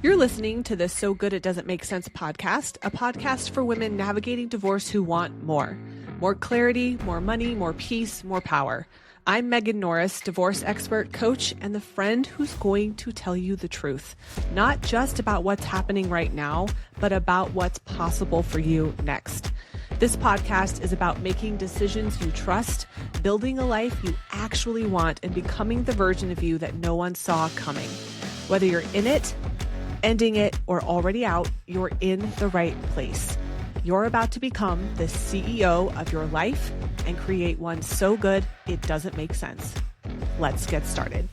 You're listening to the So Good It Doesn't Make Sense podcast, a podcast for women navigating divorce who want more. More clarity, more money, more peace, more power. I'm Megan Norris, divorce expert, coach, and the friend who's going to tell you the truth. Not just about what's happening right now, but about what's possible for you next. This podcast is about making decisions you trust, building a life you actually want, and becoming the version of you that no one saw coming. Whether you're in it, ending it, or already out, you're in the right place. You're about to become the CEO of your life and create one so good it doesn't make sense. Let's get started.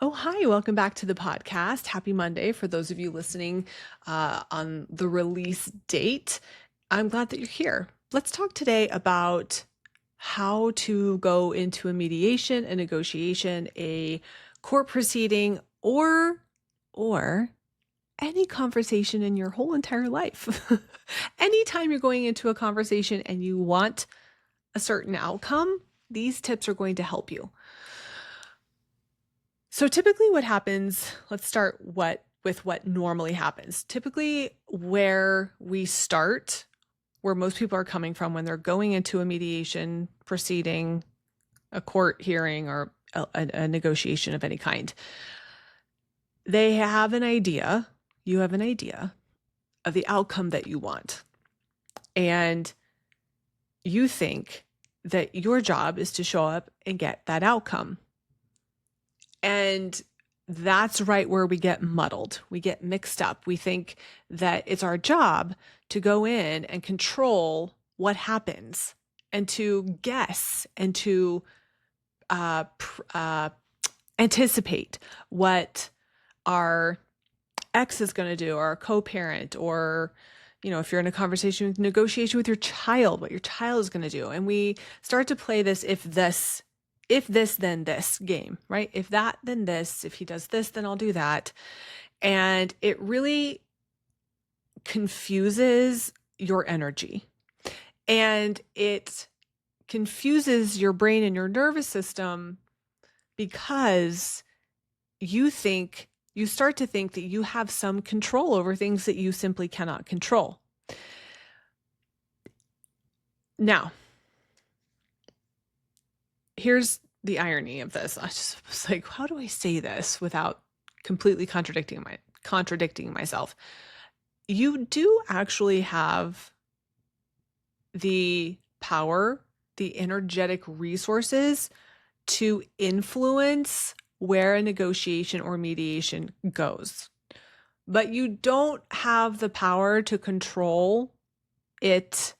Oh, hi. Welcome back to the podcast. Happy Monday for those of you listening on the release date. I'm glad that you're here. Let's talk today about how to go into a mediation, a negotiation, a court proceeding, or any conversation in your whole entire life. Anytime you're going into a conversation and you want a certain outcome, these tips are going to help you. So typically what happens, let's start with what normally happens. Typically where we start, where most people are coming from when they're going into a mediation proceeding, a court hearing, or a negotiation of any kind, they have an idea, you have an idea of the outcome that you want. And you think that your job is to show up and get that outcome. And that's right where we get muddled. We get mixed up. We think that it's our job to go in and control what happens and to guess and to anticipate what our ex is going to do, or our co-parent, or, if you're in a negotiation with your child, what your child is going to do. And we start to play this if this, then this game, right? If that, then this. If he does this, then I'll do that. And it really confuses your energy. And it confuses your brain and your nervous system because you start to think that you have some control over things that you simply cannot control. Now, here's the irony of this. I just was like, how do I say this without completely contradicting myself? You do actually have the power, the energetic resources to influence where a negotiation or mediation goes. But you don't have the power to control it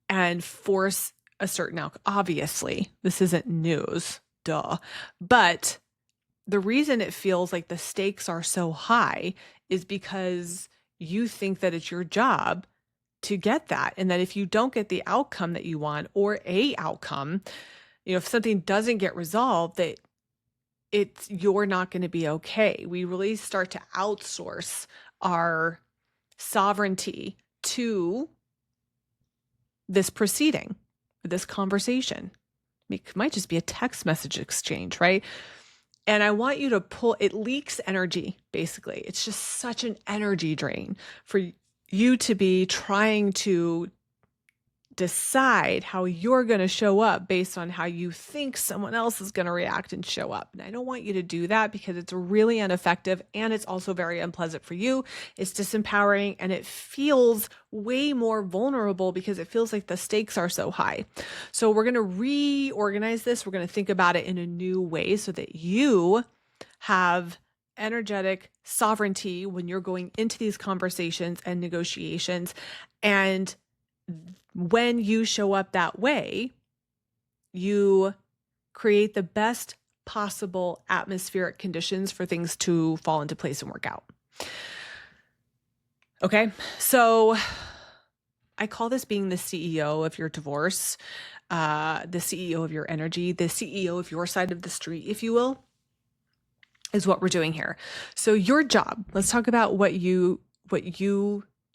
and force a certain outcome. Obviously, this isn't news, duh. But the reason it feels like the stakes are so high is because you think that it's your job to get that. And that if you don't get the outcome that you want, or a outcome, if something doesn't get resolved, that you're not going to be okay. We really start to outsource our sovereignty to this proceeding, this conversation. It might just be a text message exchange, right? And I want you to it leaks energy, basically. It's just such an energy drain for you to be trying to decide how you're going to show up based on how you think someone else is going to react and show up. And I don't want you to do that because it's really ineffective, and it's also very unpleasant for you. It's disempowering, and it feels way more vulnerable because it feels like the stakes are so high. So we're going to reorganize this. We're going to think about it in a new way so that you have energetic sovereignty when you're going into these conversations and negotiations. And when you show up that way, you create the best possible atmospheric conditions for things to fall into place and work out. Okay, so I call this being the CEO of your divorce, the CEO of your energy, the CEO of your side of the street, if you will, is what we're doing here. So your job, let's talk about what you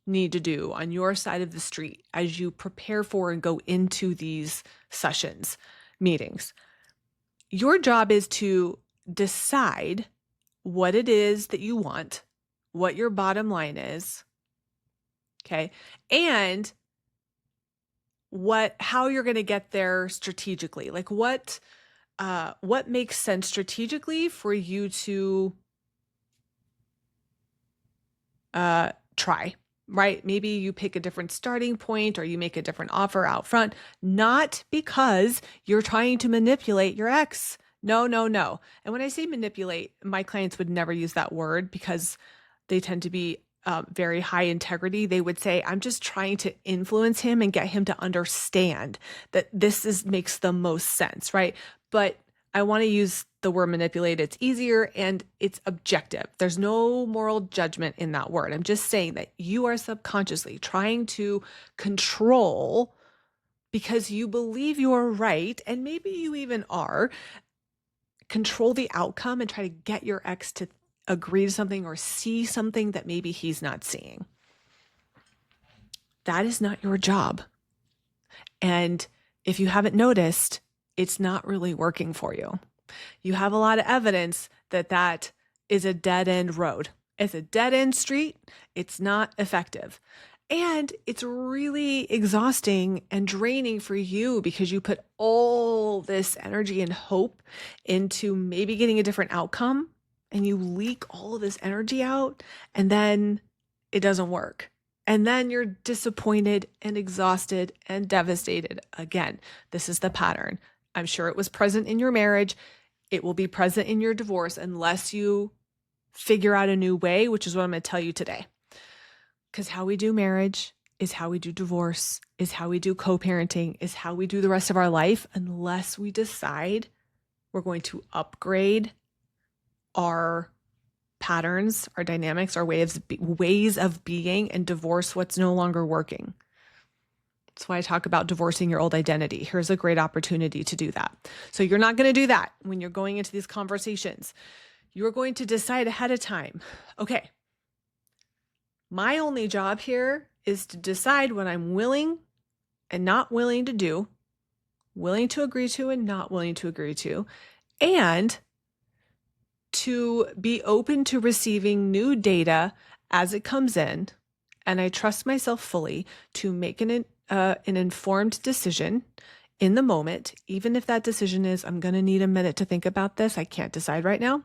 need to do on your side of the street as you prepare for and go into these sessions, meetings. Your job is to decide what it is that you want, what your bottom line is, okay, and how you're going to get there strategically. Like what makes sense strategically for you to try, right? Maybe you pick a different starting point or you make a different offer out front, not because you're trying to manipulate your ex. No. And when I say manipulate, my clients would never use that word because they tend to be very high integrity. They would say, I'm just trying to influence him and get him to understand that makes the most sense, right? But I want to use the word manipulate. It's easier and it's objective. There's no moral judgment in that word. I'm just saying that you are subconsciously trying to control because you believe you're right, and maybe you even are, control the outcome and try to get your ex to agree to something or see something that maybe he's not seeing. That is not your job. And if you haven't noticed, it's not really working for you. You have a lot of evidence that is a dead end road. It's a dead end street. It's not effective. And it's really exhausting and draining for you because you put all this energy and hope into maybe getting a different outcome, and you leak all of this energy out, and then it doesn't work. And then you're disappointed and exhausted and devastated again. This is the pattern. I'm sure it was present in your marriage. It will be present in your divorce unless you figure out a new way, which is what I'm going to tell you today. Because how we do marriage is how we do divorce, is how we do co-parenting, is how we do the rest of our life, unless we decide we're going to upgrade our patterns, our dynamics, our ways of being, and divorce what's no longer working. That's why I talk about divorcing your old identity. Here's a great opportunity to do that. So you're not going to do that when you're going into these conversations. You're going to decide ahead of time, okay, my only job here is to decide what I'm willing and not willing to do, willing to agree to and not willing to agree to, and to be open to receiving new data as it comes in. And I trust myself fully to make an informed decision in the moment, even if that decision is, I'm going to need a minute to think about this. I can't decide right now,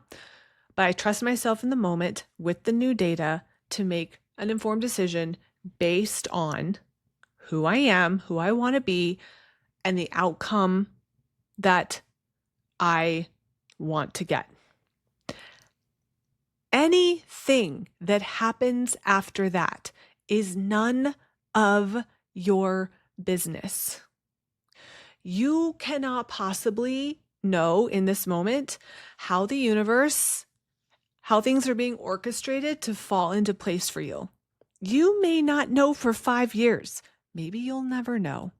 but I trust myself in the moment with the new data to make an informed decision based on who I am, who I want to be, and the outcome that I want to get. Anything that happens after that is none of your business. You cannot possibly know in this moment how the universe, how things are being orchestrated to fall into place for you. You may not know for 5 years. Maybe you'll never know.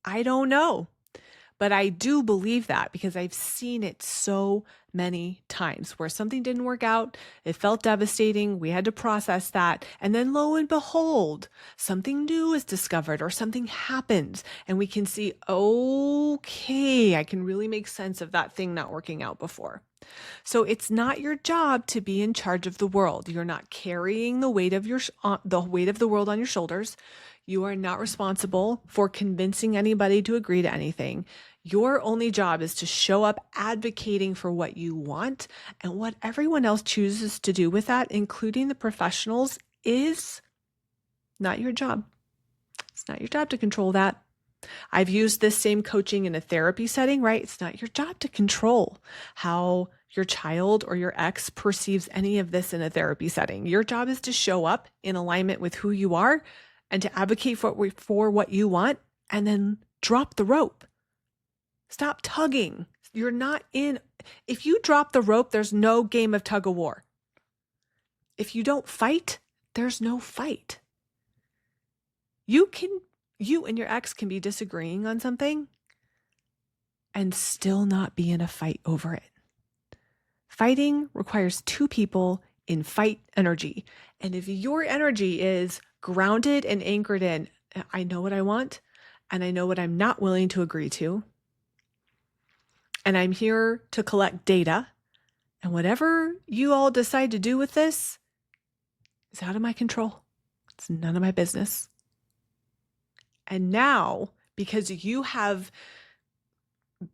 I don't know. But I do believe that because I've seen it so many times where something didn't work out. It felt devastating. We had to process that. And then lo and behold, something new is discovered or something happens. And we can see, okay, I can really make sense of that thing not working out before. So it's not your job to be in charge of the world. You're not carrying the weight of the world on your shoulders. You are not responsible for convincing anybody to agree to anything. Your only job is to show up advocating for what you want, and what everyone else chooses to do with that, including the professionals, is not your job. It's not your job to control that. I've used this same coaching in a therapy setting, right? It's not your job to control how your child or your ex perceives any of this in a therapy setting. Your job is to show up in alignment with who you are and to advocate for what you want, and then drop the rope. Stop tugging. You're not in. If you drop the rope, there's no game of tug of war. If you don't fight, there's no fight. You and your ex can be disagreeing on something and still not be in a fight over it. Fighting requires two people in fight energy. And if your energy is grounded and anchored in, I know what I want and I know what I'm not willing to agree to, and I'm here to collect data And whatever you all decide to do with this is out of my control. It's none of my business. And now, because you have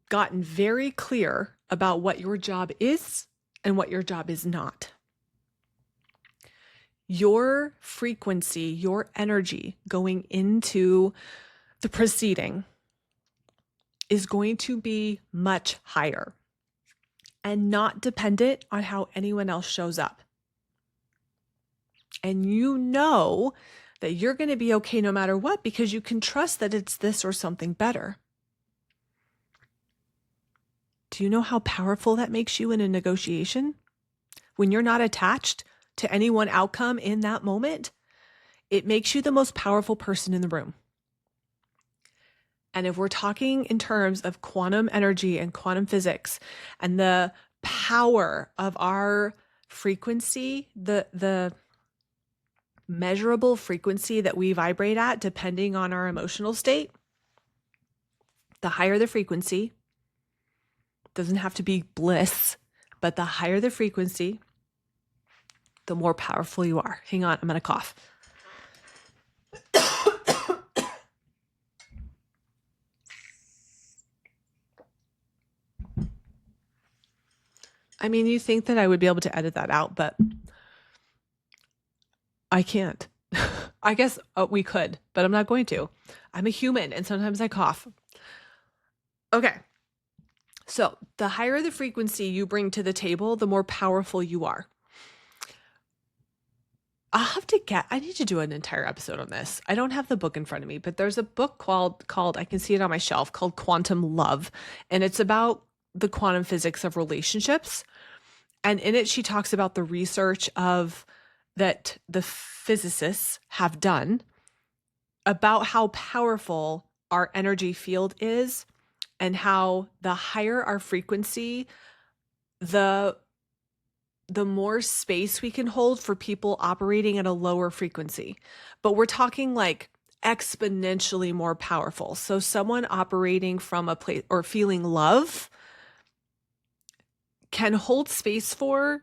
gotten very clear about what your job is and what your job is not, your frequency, your energy going into the proceeding is going to be much higher and not dependent on how anyone else shows up. And you know that you're going to be okay no matter what, because you can trust that it's this or something better. Do you know how powerful that makes you in a negotiation? When you're not attached to any one outcome in that moment, it makes you the most powerful person in the room. And if we're talking in terms of quantum energy and quantum physics and the power of our frequency, the measurable frequency that we vibrate at, depending on our emotional state, the higher the frequency, doesn't have to be bliss, but the higher the frequency, the more powerful you are. Hang on, I'm going to cough. I mean, you think that I would be able to edit that out, but I can't. I guess we could, but I'm not going to. I'm a human and sometimes I cough. Okay. So the higher the frequency you bring to the table, the more powerful you are. I need to do an entire episode on this. I don't have the book in front of me, but there's a book called I can see it on my shelf, called Quantum Love. And it's about the quantum physics of relationships. And in it, she talks about the research that the physicists have done about how powerful our energy field is, and how the higher our frequency, the more space we can hold for people operating at a lower frequency. But we're talking like exponentially more powerful. So someone operating from a place or feeling love can hold space for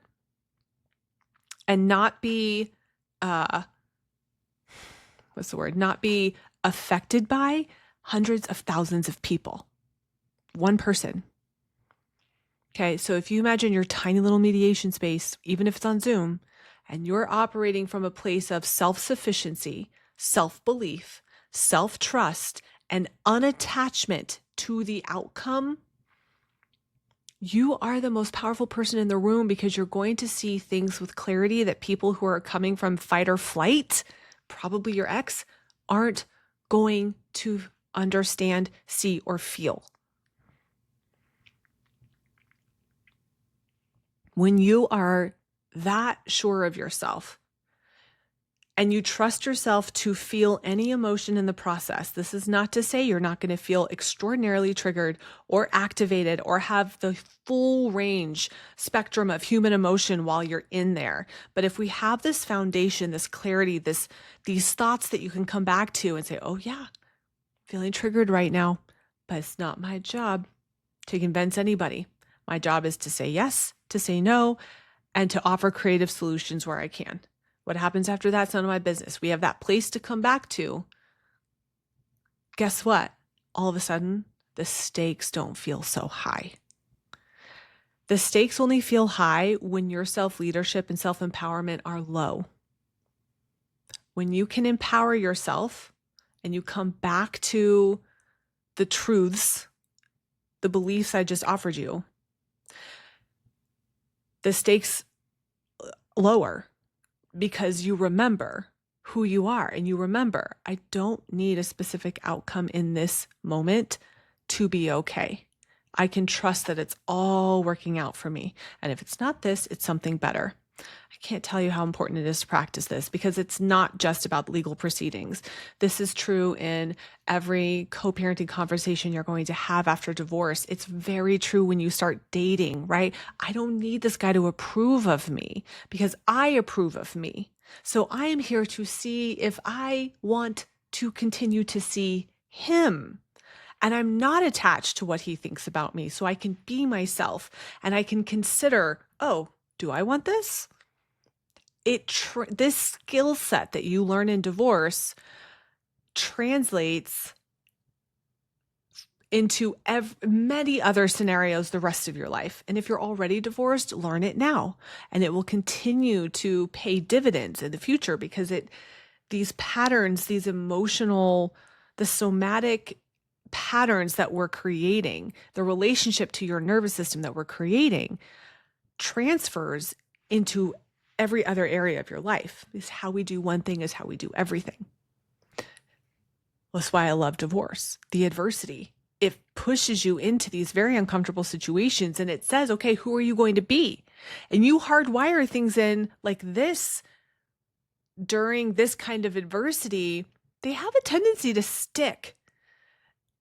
and not be, not be affected by hundreds of thousands of people. One person. Okay, so if you imagine your tiny little mediation space, even if it's on Zoom, and you're operating from a place of self-sufficiency, self-belief, self-trust, and unattachment to the outcome, you are the most powerful person in the room, because you're going to see things with clarity that people who are coming from fight or flight, probably your ex, aren't going to understand, see, or feel. When you are that sure of yourself and you trust yourself to feel any emotion in the process, this is not to say you're not going to feel extraordinarily triggered or activated or have the full range spectrum of human emotion while you're in there. But if we have this foundation, this clarity, these thoughts that you can come back to and say, oh yeah, feeling triggered right now, but it's not my job to convince anybody. My job is to say yes, to say no, and to offer creative solutions where I can. What happens after that's none of my business. We have that place to come back to. Guess what? All of a sudden, the stakes don't feel so high. The stakes only feel high when your self-leadership and self-empowerment are low. When you can empower yourself and you come back to the truths, the beliefs I just offered you, the stakes lower, because you remember who you are and you remember, I don't need a specific outcome in this moment to be okay. I can trust that it's all working out for me. And if it's not this, it's something better. I can't tell you how important it is to practice this, because it's not just about legal proceedings. This is true in every co-parenting conversation you're going to have after divorce. It's very true when you start dating, right? I don't need this guy to approve of me because I approve of me. So I am here to see if I want to continue to see him. and I'm not attached to what he thinks about me. So I can be myself and I can consider, oh, do I want this? This skill set that you learn in divorce translates into many other scenarios the rest of your life. And if you're already divorced, learn it now, and it will continue to pay dividends in the future, because these patterns, these emotional, the somatic patterns that we're creating, the relationship to your nervous system that we're creating, transfers into every other area of your life. Because how we do one thing is how we do everything. That's why I love divorce. The adversity, it pushes you into these very uncomfortable situations, and it says, okay, who are you going to be? And you hardwire things in like this during this kind of adversity. They have a tendency to stick.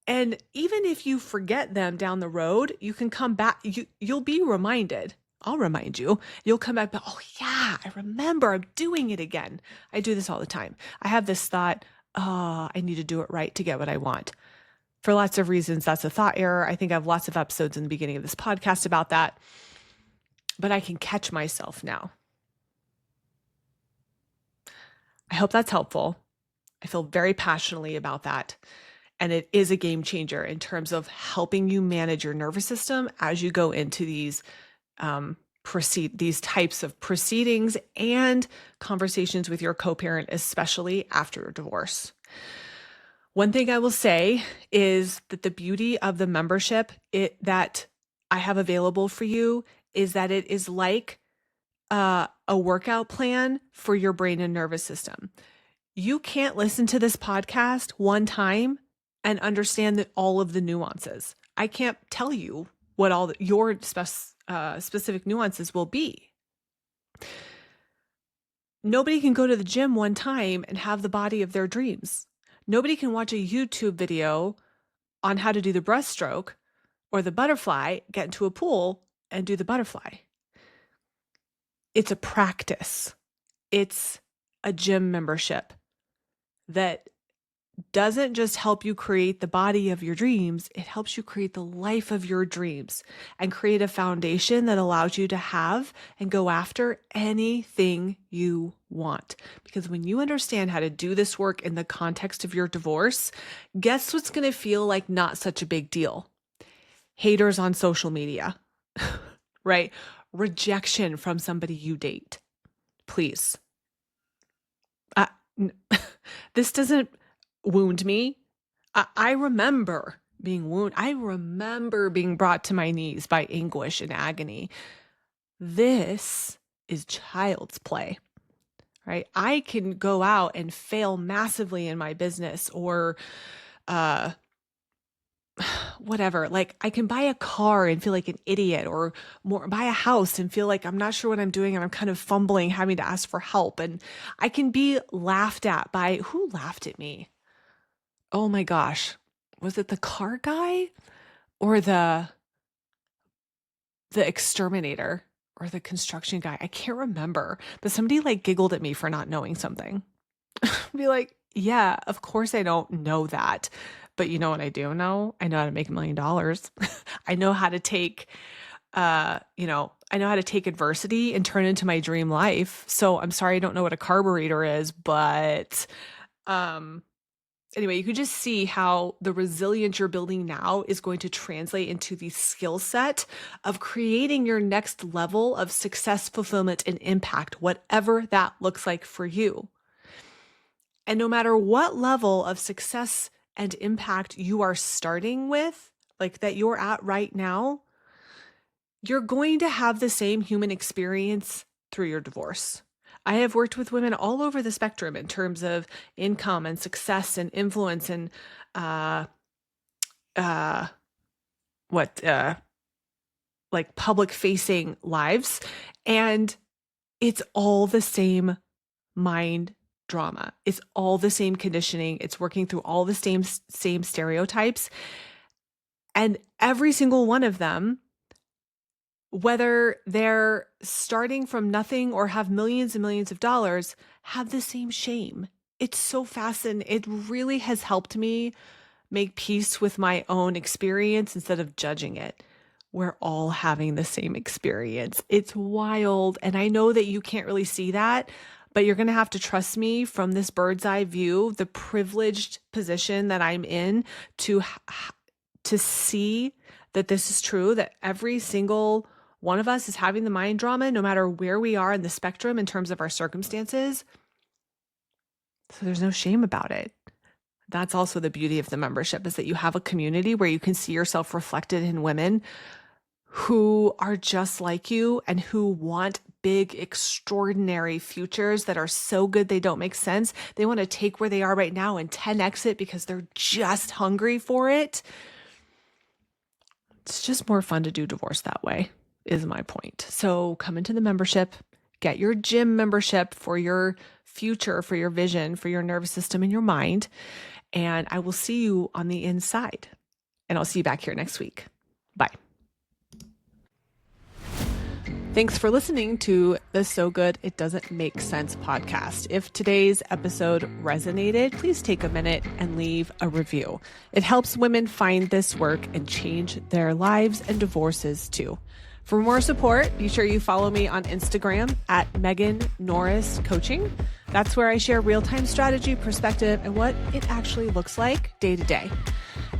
And even if you forget them down the road, you can come back. You'll be reminded. I'll remind you. You'll come back, but oh yeah, I remember, I'm doing it again. I do this all the time. I have this thought, I need to do it right to get what I want. For lots of reasons, that's a thought error. I think I have lots of episodes in the beginning of this podcast about that, but I can catch myself now. I hope that's helpful. I feel very passionately about that. And it is a game changer in terms of helping you manage your nervous system as you go into these types of proceedings and conversations with your co-parent, especially after a divorce. One thing I will say is that the beauty of the membership that I have available for you is that it is like a workout plan for your brain and nervous system. You can't listen to this podcast one time and understand all of the nuances. I can't tell you what all your specific nuances will be. Nobody can go to the gym one time and have the body of their dreams. Nobody can watch a YouTube video on how to do the breaststroke or the butterfly, get into a pool and do the butterfly. It's a practice. It's a gym membership that doesn't just help you create the body of your dreams, it helps you create the life of your dreams and create a foundation that allows you to have and go after anything you want. Because when you understand how to do this work in the context of your divorce, guess what's going to feel like not such a big deal? Haters on social media, right? Rejection from somebody you date. Please. This doesn't wound me. I remember being wounded. I remember being brought to my knees by anguish and agony. This is child's play, right? I can go out and fail massively in my business or whatever. Like I can buy a car and feel like an idiot, or buy a house and feel like I'm not sure what I'm doing and I'm kind of fumbling, having to ask for help. And I can be laughed at by who laughed at me? Oh my gosh. Was it the car guy or the exterminator or the construction guy? I can't remember, but somebody like giggled at me for not knowing something. Be like, yeah, of course I don't know that. But you know what I do know? I know how to make $1 million. I know how to take, I know how to take adversity and turn it into my dream life. So I'm sorry I don't know what a carburetor is, but anyway, you can just see how the resilience you're building now is going to translate into the skill set of creating your next level of success, fulfillment, and impact, whatever that looks like for you. And no matter what level of success and impact you are starting with, like that you're at right now, you're going to have the same human experience through your divorce. I have worked with women all over the spectrum in terms of income and success and influence and like public facing lives. And it's all the same mind drama. It's all the same conditioning. It's working through all the same stereotypes. And every single one of them, whether they're starting from nothing or have millions and millions of dollars, have the same shame. It's so fascinating. It really has helped me make peace with my own experience instead of judging it. We're all having the same experience. It's wild. And I know that you can't really see that, but you're going to have to trust me from this bird's eye view, the privileged position that I'm in to see that this is true, that every single one of us is having the mind drama, no matter where we are in the spectrum in terms of our circumstances. So there's no shame about it. That's also the beauty of the membership, is that you have a community where you can see yourself reflected in women who are just like you and who want big, extraordinary futures that are so good they don't make sense. They want to take where they are right now and 10x it because they're just hungry for it. It's just more fun to do divorce that way, is my point. So come into the membership, get your gym membership for your future, for your vision, for your nervous system and your mind. And I will see you on the inside. And I'll see you back here next week. Bye. Thanks for listening to the So Good It Doesn't Make Sense podcast. If today's episode resonated, please take a minute and leave a review. It helps women find this work and change their lives and divorces too. For more support, be sure you follow me on Instagram at Megan Norris Coaching. That's where I share real-time strategy, perspective, and what it actually looks like day to day.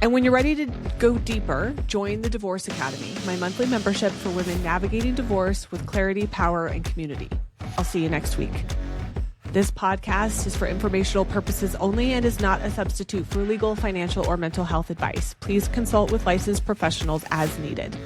And when you're ready to go deeper, join the Divorce Academy, my monthly membership for women navigating divorce with clarity, power, and community. I'll see you next week. This podcast is for informational purposes only and is not a substitute for legal, financial, or mental health advice. Please consult with licensed professionals as needed.